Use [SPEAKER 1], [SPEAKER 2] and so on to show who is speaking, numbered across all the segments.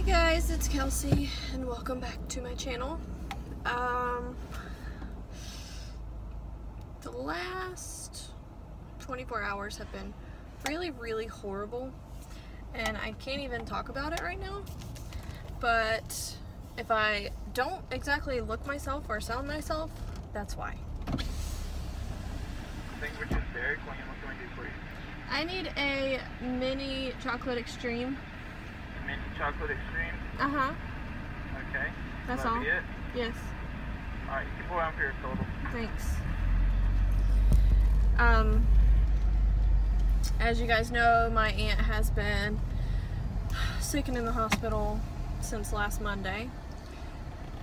[SPEAKER 1] Hey guys, it's Kelsey and welcome back to my channel. The last 24 hours have been really horrible and I can't even talk about it right now, but if I don't exactly look myself or sound myself, that's why. I need a mini chocolate extreme.
[SPEAKER 2] Mini chocolate extreme?
[SPEAKER 1] Uh-huh.
[SPEAKER 2] Okay.
[SPEAKER 1] That's
[SPEAKER 2] That'll
[SPEAKER 1] all?
[SPEAKER 2] be it?
[SPEAKER 1] Yes.
[SPEAKER 2] Alright, you can pour out for your total.
[SPEAKER 1] Thanks. As you guys know, my aunt has been sick and in the hospital since last Monday.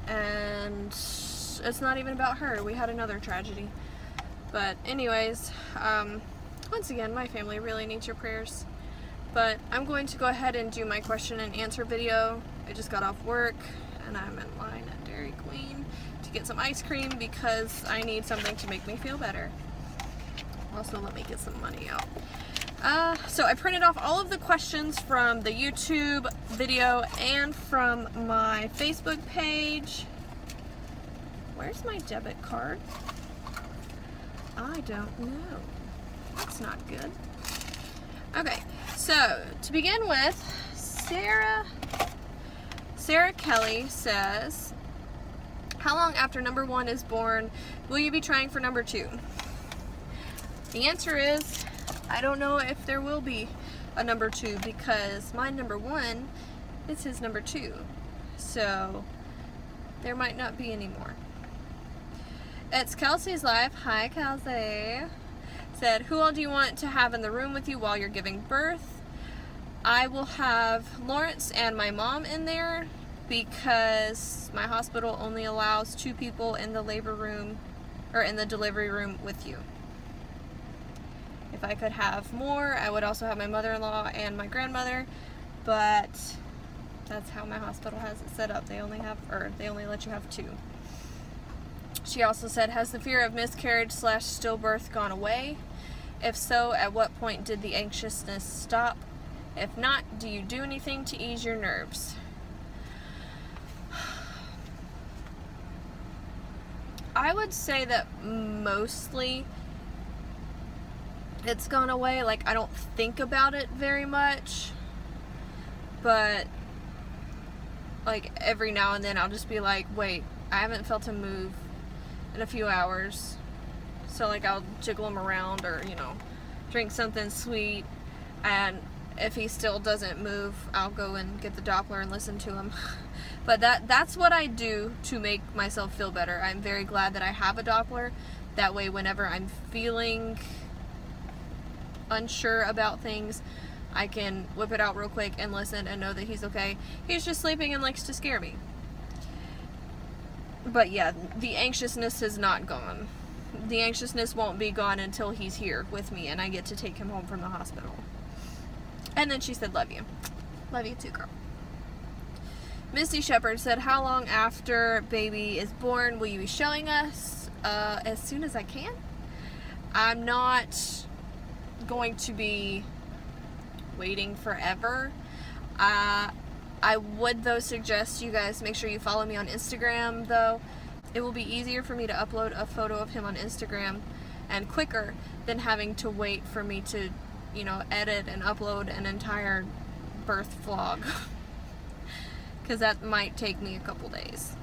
[SPEAKER 1] And it's not even about her. We had another tragedy. But anyways, once again, my family really needs your prayers. But I'm going to go ahead and do my question and answer video. I just got off work and I'm in line at Dairy Queen to get some ice cream because I need something to make me feel better. Also, let me get some money out. So I printed off all of the questions from the YouTube video and from my Facebook page. Where's my debit card? I don't know. That's not good. Okay, so to begin with, Sarah Kelly says, how long after number 1 is born will you be trying for number 2? The answer is, I don't know if there will be a number 2 because my number 1 is his number 2. So there might not be any more. It's Kelsey's Life. Hi, Kelsey. Said, who all do you want to have in the room with you while you're giving birth? I will have Lawrence and my mom in there because my hospital only allows 2 people in the labor room or in the delivery room with you. If I could have more, I would also have my mother-in-law and my grandmother, but that's how my hospital has it set up. They only let you have 2. She also said, has the fear of miscarriage / stillbirth gone away? If so, at what point did the anxiousness stop? If not, do you do anything to ease your nerves? I would say that mostly it's gone away. Like, I don't think about it very much, but like every now and then I'll just be like, wait, I haven't felt him move in a few hours, so like I'll jiggle him around or, you know, drink something sweet, and if he still doesn't move, I'll go and get the Doppler and listen to him. But that's what I do to make myself feel better. I'm very glad that I have a Doppler. That way, whenever I'm feeling unsure about things, I can whip it out real quick and listen and know that he's okay. He's just sleeping and likes to scare me. But yeah, the anxiousness is not gone. The anxiousness won't be gone until he's here with me and I get to take him home from the hospital. And then she said, love you. Love you too, girl. Misty Shepherd said, how long after baby is born will you be showing us? As soon as I can. I'm not going to be waiting forever. I would, though, suggest you guys make sure you follow me on Instagram, though. It will be easier for me to upload a photo of him on Instagram and quicker than having to wait for me to, you know, edit and upload an entire birth vlog. Because that might take me a couple days.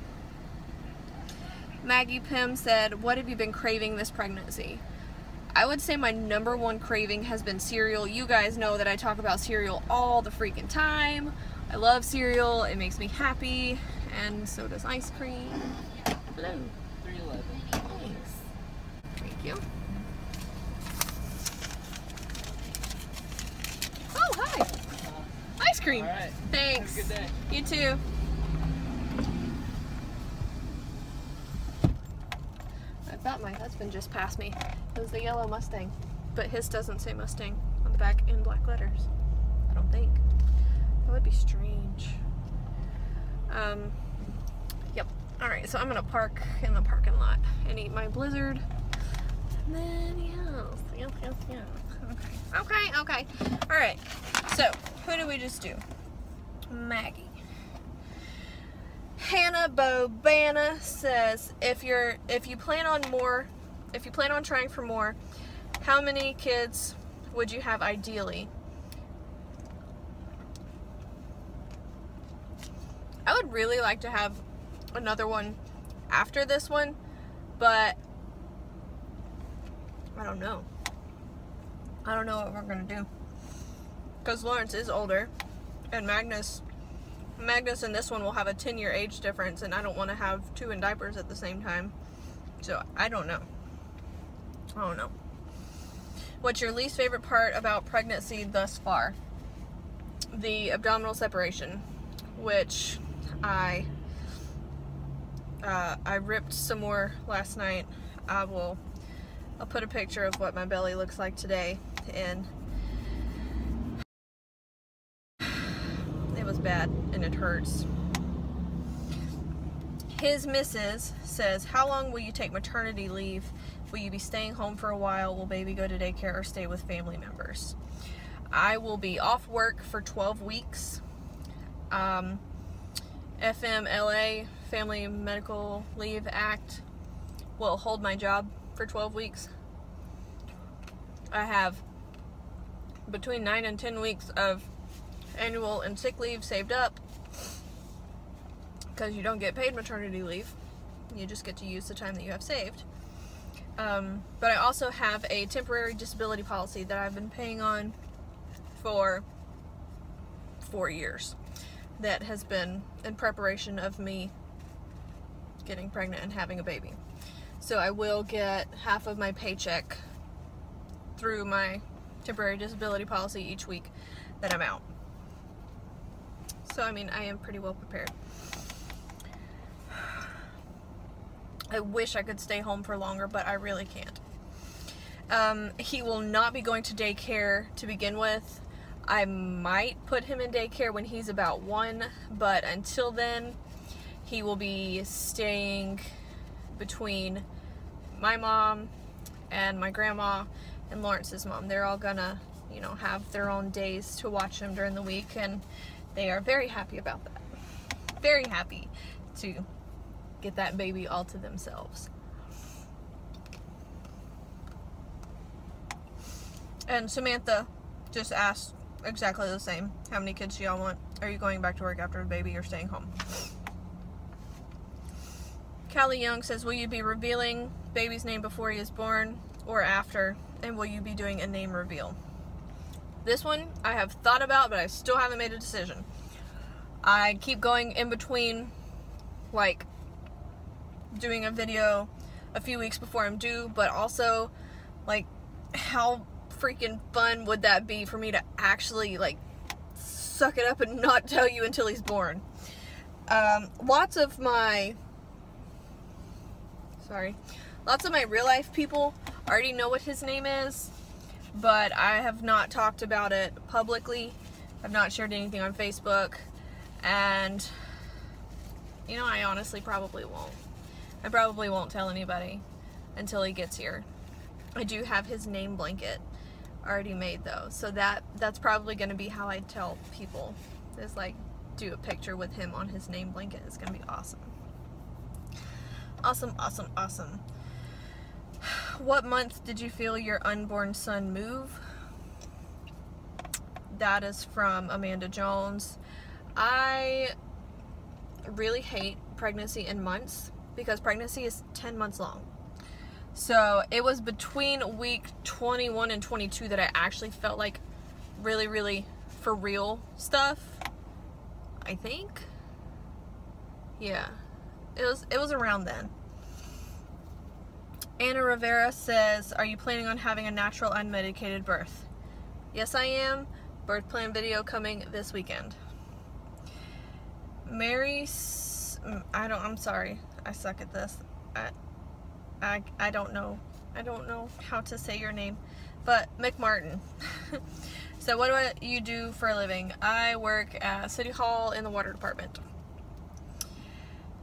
[SPEAKER 1] Maggie Pym said, what have you been craving this pregnancy? I would say my number 1 craving has been cereal. You guys know that I talk about cereal all the freaking time. I love cereal. It makes me happy. And so does ice cream. Hello.
[SPEAKER 2] 311.
[SPEAKER 1] Thanks. Thank you. Oh, hi. Ice cream.
[SPEAKER 2] All right.
[SPEAKER 1] Thanks.
[SPEAKER 2] Have a good day.
[SPEAKER 1] You too. I thought my husband just passed me. It was the yellow Mustang. But his doesn't say Mustang on the back in black letters. I don't think. That would be strange. Yep. Alright, so I'm gonna park in the parking lot and eat my Blizzard. And then, yes. Okay. Alright, so who did we just do? Maggie. Hannah Bobana says, if you plan on trying for more, how many kids would you have ideally? I would really like to have another one after this one, but I don't know. I don't know what we're gonna do, because Lawrence is older, and Magnus and this one will have a 10-year age difference, and I don't want to have two in diapers at the same time. So I don't know. What's your least favorite part about pregnancy thus far? The abdominal separation, which I ripped some more last night. I'll put a picture of what my belly looks like today, and it was bad and it hurts. His missus says, how long will you take maternity leave? Will you be staying home for a while? Will baby go to daycare or stay with family members? I will be off work for 12 weeks. FMLA, Family Medical Leave Act, will hold my job for 12 weeks. I have between 9 and 10 weeks of annual and sick leave saved up, because you don't get paid maternity leave. You just get to use the time that you have saved. But I also have a temporary disability policy that I've been paying on for 4 years, that has been in preparation of me getting pregnant and having a baby. So I will get half of my paycheck through my temporary disability policy each week that I'm out. So I mean, I am pretty well prepared. I wish I could stay home for longer, but I really can't. He will not be going to daycare to begin with. I might put him in daycare when he's about 1, but until then, he will be staying between my mom and my grandma and Lawrence's mom. They're all gonna, you know, have their own days to watch him during the week, and they are very happy about that. Very happy to get that baby all to themselves. And Samantha just asked exactly the same. How many kids do y'all want? Are you going back to work after the baby or staying home? Callie Young says, will you be revealing baby's name before he is born or after? And will you be doing a name reveal? This one I have thought about, but I still haven't made a decision. I keep going in between, like, doing a video a few weeks before I'm due, but also, like, how freaking fun would that be for me to actually, like, suck it up and not tell you until he's born. Lots of my real life people already know what his name is, but I have not talked about it publicly. I've not shared anything on Facebook, and you know, I honestly probably won't. I probably won't tell anybody until he gets here. I do have his name blanket already made though, so that's probably going to be how I tell people, is like do a picture with him on his name blanket. It's going to be awesome. Awesome, awesome, awesome. What month did you feel your unborn son move? That is from Amanda Jones. I really hate pregnancy in months because pregnancy is 10 months long. So it was between week 21 and 22 that I actually felt like really, really for real stuff. I think. Yeah. It was around then. Anna Rivera says, are you planning on having a natural unmedicated birth? Yes, I am. Birth plan video coming this weekend. I'm sorry. I suck at this. I don't know. I don't know how to say your name. But McMartin. So what do you do for a living? I work at City Hall in the water department.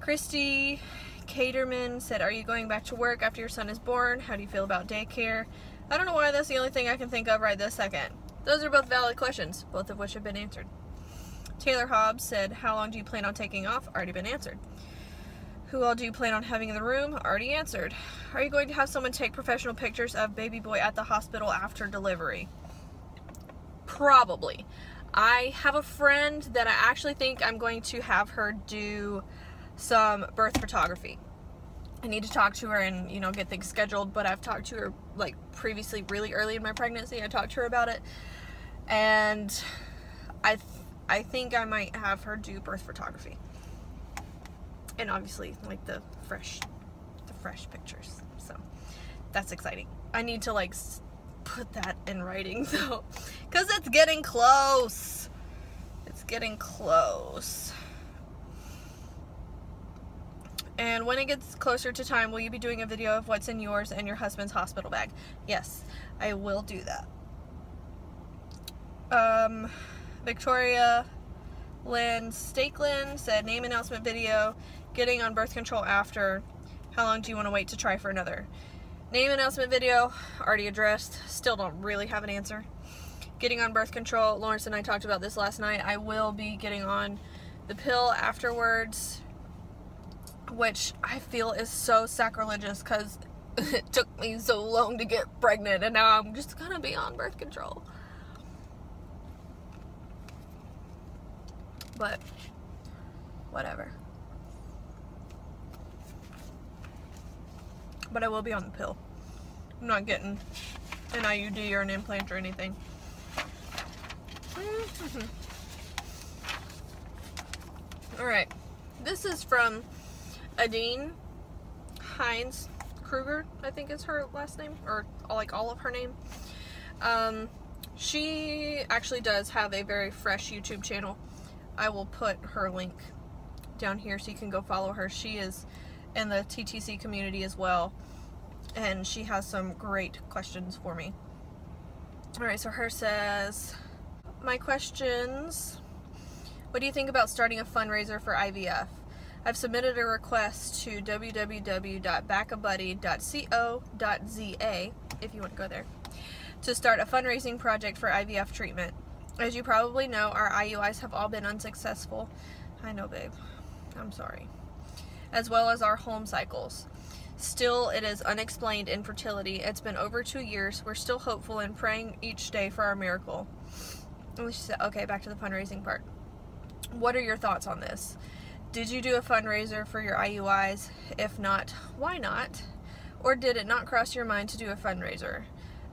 [SPEAKER 1] Christy Caterman said, are you going back to work after your son is born? How do you feel about daycare? I don't know why that's the only thing I can think of right this second. Those are both valid questions, both of which have been answered. Taylor Hobbs said, how long do you plan on taking off? Already been answered. Who all do you plan on having in the room? Already answered. Are you going to have someone take professional pictures of baby boy at the hospital after delivery? Probably. I have a friend that I actually think I'm going to have her do some birth photography. I need to talk to her and, you know, get things scheduled, but I've talked to her, like, previously really early in my pregnancy. I talked to her about it, and I think I might have her do birth photography. And obviously, like, the fresh pictures. So, that's exciting. I need to, like, put that in writing, though, because it's getting close. It's getting close. And when it gets closer to time, will you be doing a video of what's in yours and your husband's hospital bag? Yes, I will do that. Victoria Lynn Stakelin said, name announcement video, getting on birth control after. How long do you want to wait to try for another? Name announcement video, already addressed. Still don't really have an answer. Getting on birth control, Lawrence and I talked about this last night. I will be getting on the pill afterwards, which I feel is so sacrilegious because it took me so long to get pregnant, and now I'm just gonna be on birth control. But whatever. But I will be on the pill. I'm not getting an IUD or an implant or anything. Alright. This is from Adene Hines Kruger, I think is her last name, or like all of her name. She actually does have a very fresh YouTube channel. I will put her link down here so you can go follow her. She is in the TTC community as well, and she has some great questions for me. Alright, so her says, my questions: what do you think about starting a fundraiser for IVF? I've submitted a request to www.backabuddy.co.za, if you want to go there, to start a fundraising project for IVF treatment. As you probably know, our IUIs have all been unsuccessful. I know, babe. I'm sorry. As well as our home cycles. Still, it is unexplained infertility. It's been over 2 years. We're still hopeful and praying each day for our miracle. And she said, okay, back to the fundraising part. What are your thoughts on this? Did you do a fundraiser for your IUIs? If not, why not? Or did it not cross your mind to do a fundraiser?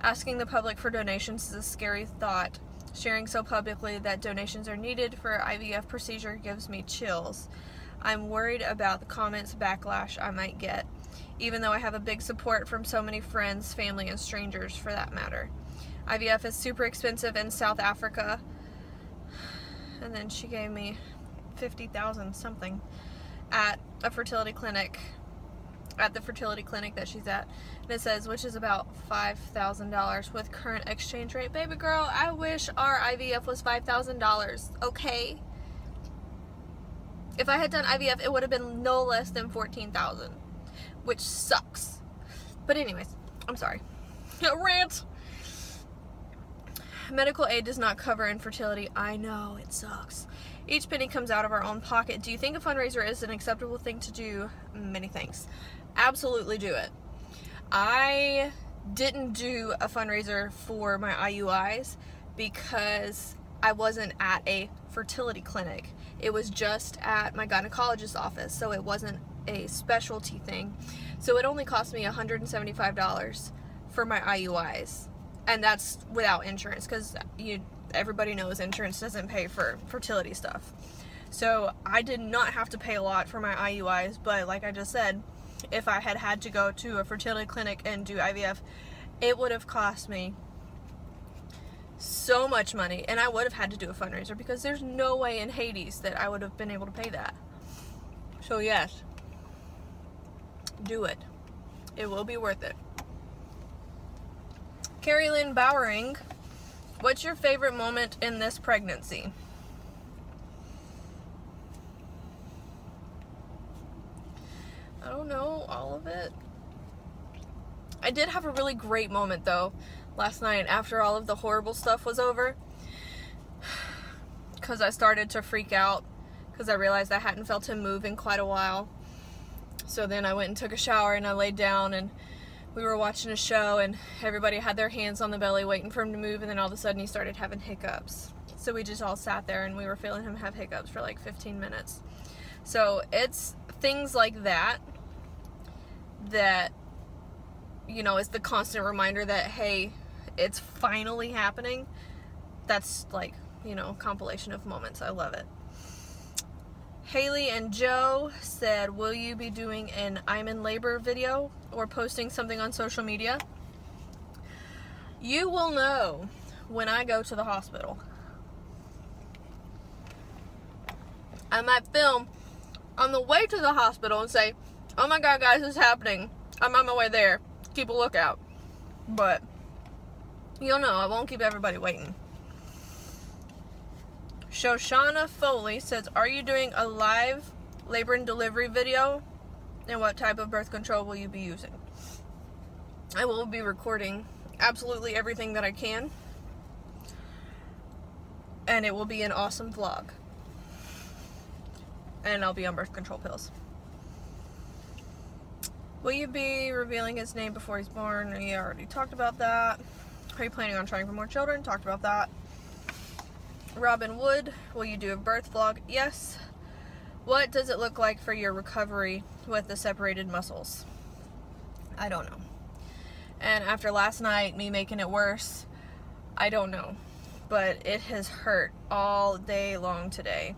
[SPEAKER 1] Asking the public for donations is a scary thought. Sharing so publicly that donations are needed for IVF procedure gives me chills. I'm worried about the comments backlash I might get, even though I have a big support from so many friends, family, and strangers for that matter. IVF is super expensive in South Africa. And then she gave me 50,000 something at a fertility clinic, at the fertility clinic that she's at. And it says, which is about $5,000 with current exchange rate. Baby girl, I wish our IVF was $5,000, okay? If I had done IVF, it would have been no less than $14,000, which sucks. But anyways, I'm sorry. Rant. Medical aid does not cover infertility. I know, it sucks. Each penny comes out of our own pocket. Do you think a fundraiser is an acceptable thing to do? Many thanks. Absolutely do it. I didn't do a fundraiser for my IUIs because I wasn't at a fertility clinic. It was just at my gynecologist's office, so it wasn't a specialty thing. So it only cost me $175 for my IUIs, and that's without insurance, because everybody knows insurance doesn't pay for fertility stuff. So I did not have to pay a lot for my IUIs, but like I just said, if I had to go to a fertility clinic and do IVF, it would have cost me so much money, and I would have had to do a fundraiser because there's no way in Hades that I would have been able to pay that. So yes, do it. It will be worth it. Carrie Lynn Bowering, what's your favorite moment in this pregnancy? I don't know, all of it. I did have a really great moment though last night after all of the horrible stuff was over, because I started to freak out because I realized I hadn't felt him move in quite a while. So then I went and took a shower and I laid down and we were watching a show and everybody had their hands on the belly waiting for him to move, and then all of a sudden he started having hiccups. So we just all sat there and we were feeling him have hiccups for like 15 minutes. So it's things like that that, you know, is the constant reminder that, hey, it's finally happening. That's like, you know, compilation of moments. I love it. Haley and Joe said, will you be doing an I'm in labor video or posting something on social media? You will know when I go to the hospital. I might film on the way to the hospital and say, oh my god guys, this is happening. I'm on my way there. Keep a lookout. But you'll know, I won't keep everybody waiting. Shoshana Foley says, are you doing a live labor and delivery video? And what type of birth control will you be using? I will be recording absolutely everything that I can. And it will be an awesome vlog. And I'll be on birth control pills. Will you be revealing his name before he's born? We already talked about that. Are you planning on trying for more children? Talked about that. Robin Wood, will you do a birth vlog? Yes. What does it look like for your recovery with the separated muscles? I don't know. And after last night, me making it worse, I don't know. But it has hurt all day long today.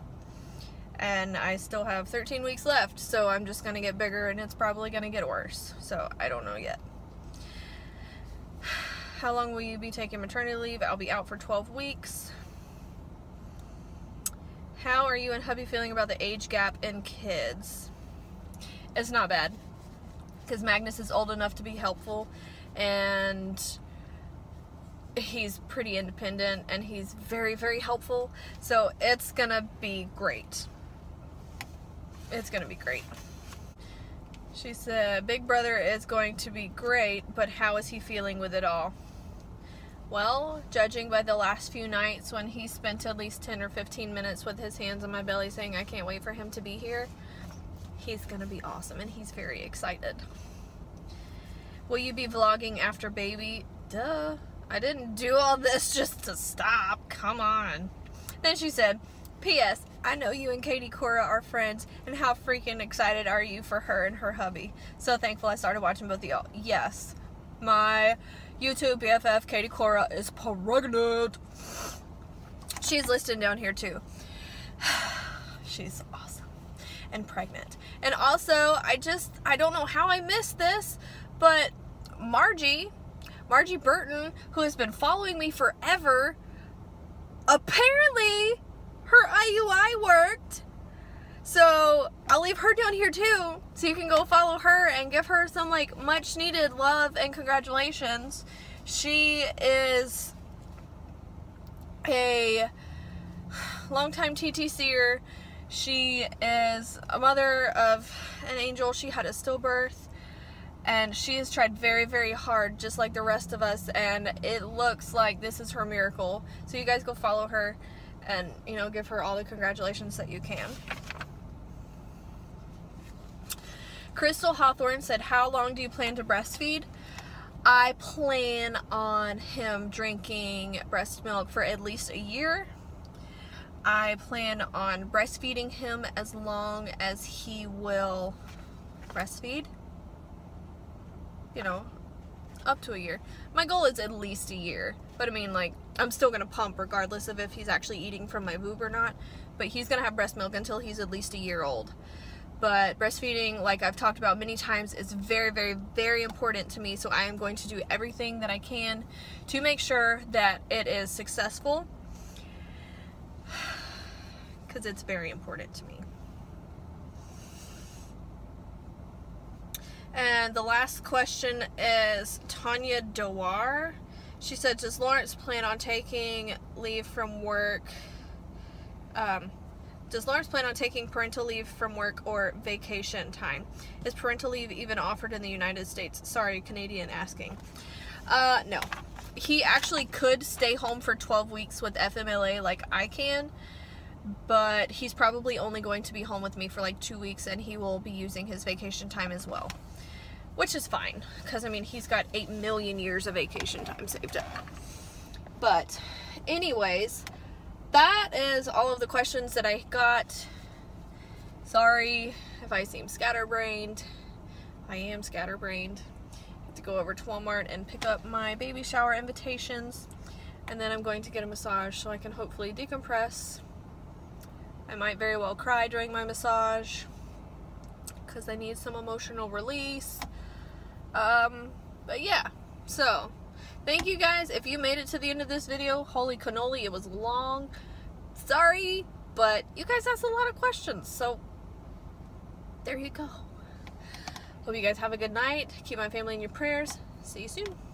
[SPEAKER 1] And I still have 13 weeks left, so I'm just going to get bigger and it's probably going to get worse. So I don't know yet. How long will you be taking maternity leave? I'll be out for 12 weeks. How are you and hubby feeling about the age gap in kids? It's not bad, because Magnus is old enough to be helpful, and he's pretty independent, and he's very, very helpful, so it's gonna be great. It's gonna be great. She said, Big Brother is going to be great, but how is he feeling with it all? Well, judging by the last few nights when he spent at least 10 or 15 minutes with his hands on my belly saying, I can't wait for him to be here, he's gonna be awesome, and he's very excited. Will you be vlogging after baby? Duh. I didn't do all this just to stop. Come on. Then she said, P.S. I know you and Katy Cora are friends, and how freaking excited are you for her and her hubby? So thankful I started watching both of y'all. Yes. My YouTube BFF Katy Cora is pregnant. She's listed down here too. She's awesome and pregnant. And also, I don't know how I missed this, but Margie Burton, who has been following me forever, apparently her IUI worked. So I'll leave her down here too, so you can go follow her and give her some like much needed love and congratulations. She is a longtime TTCer. She is a mother of an angel. She had a stillbirth, and she has tried very, very hard, just like the rest of us, and it looks like this is her miracle. So you guys go follow her and, you know, give her all the congratulations that you can. Crystal Hawthorne said, how long do you plan to breastfeed? I plan on him drinking breast milk for at least a year. I plan on breastfeeding him as long as he will breastfeed. You know, up to a year. My goal is at least a year. But I mean, like, I'm still going to pump regardless of if he's actually eating from my boob or not. But he's going to have breast milk until he's at least a year old. But breastfeeding, like I've talked about many times, is very, very, very important to me. So I am going to do everything that I can to make sure that it is successful, because it's very important to me. And the last question is Tanya Dewar. She said, does Lawrence plan on taking leave from work? Does Lawrence plan on taking parental leave from work or vacation time? Is parental leave even offered in the United States? Sorry, Canadian asking. No. He actually could stay home for 12 weeks with FMLA like I can, but he's probably only going to be home with me for like 2 weeks, and he will be using his vacation time as well, which is fine, because I mean, he's got 8 million years of vacation time saved up. But anyways, that is all of the questions that I got. Sorry if I seem scatterbrained. I am scatterbrained. I have to go over to Walmart and pick up my baby shower invitations, and then I'm going to get a massage so I can hopefully decompress. I might very well cry during my massage because I need some emotional release. But yeah, so thank you guys. If you made it to the end of this video, holy cannoli, it was long. Sorry, but you guys asked a lot of questions, so there you go. Hope you guys have a good night. Keep my family in your prayers. See you soon.